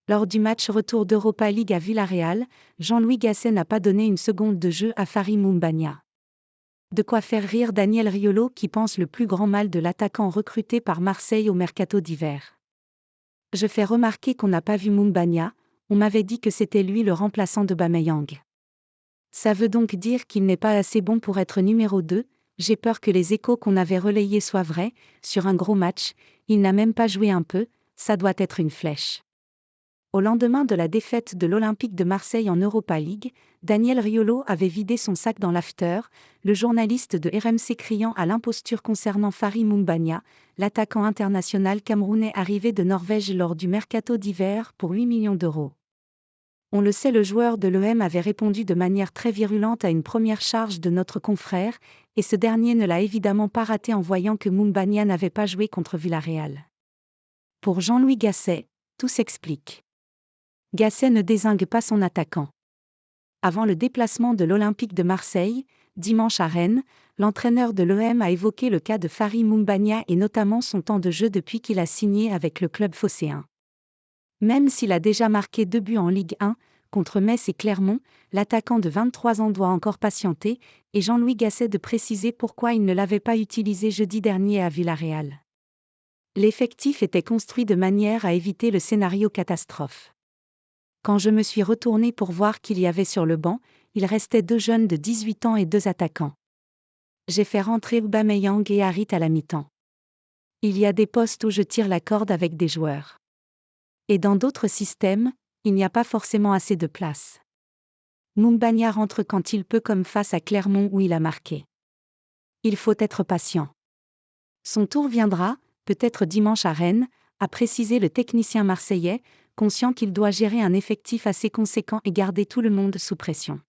Lors du match retour d'Europa League à Villarreal, Jean-Louis Gasset n'a pas donné une seconde de jeu à Fary Moumbagna. De quoi faire rire Daniel Riolo qui pense le plus grand mal de l'attaquant recruté par Marseille au mercato d'hiver. Je fais remarquer qu'on n'a pas vu Moumbagna, on m'avait dit que c'était lui le remplaçant d'Aubameyang. Ça veut donc dire qu'il n'est pas assez bon pour être numéro 2, j'ai peur que les échos qu'on avait relayés soient vrais, sur un gros match, il n'a même pas joué un peu, ça doit être une flèche. Au lendemain de la défaite de l'Olympique de Marseille en Europa League, Daniel Riolo avait vidé son sac dans l'after, le journaliste de RMC criant à l'imposture concernant Fary Moumbagna, l'attaquant international camerounais arrivé de Norvège lors du mercato d'hiver pour 8 millions d'euros. On le sait, le joueur de l'OM avait répondu de manière très virulente à une première charge de notre confrère, et ce dernier ne l'a évidemment pas raté en voyant que Moumbagna n'avait pas joué contre Villarreal. Pour Jean-Louis Gasset, tout s'explique. Gasset ne dézingue pas son attaquant. Avant le déplacement de l'Olympique de Marseille, dimanche à Rennes, l'entraîneur de l'OM a évoqué le cas de Fary Moumbagna et notamment son temps de jeu depuis qu'il a signé avec le club phocéen. Même s'il a déjà marqué 2 buts en Ligue 1, contre Metz et Clermont, l'attaquant de 23 ans doit encore patienter, et Jean-Louis Gasset de préciser pourquoi il ne l'avait pas utilisé jeudi dernier à Villarreal. L'effectif était construit de manière à éviter le scénario catastrophe. Quand je me suis retourné pour voir qu'il y avait sur le banc, il restait 2 jeunes de 18 ans et 2 attaquants. J'ai fait rentrer Aubameyang et Harit à la mi-temps. Il y a des postes où je tire la corde avec des joueurs. Et dans d'autres systèmes, il n'y a pas forcément assez de place. Moumbagna rentre quand il peut comme face à Clermont où il a marqué. Il faut être patient. Son tour viendra, peut-être dimanche à Rennes, a précisé le technicien marseillais, conscient qu'il doit gérer un effectif assez conséquent et garder tout le monde sous pression.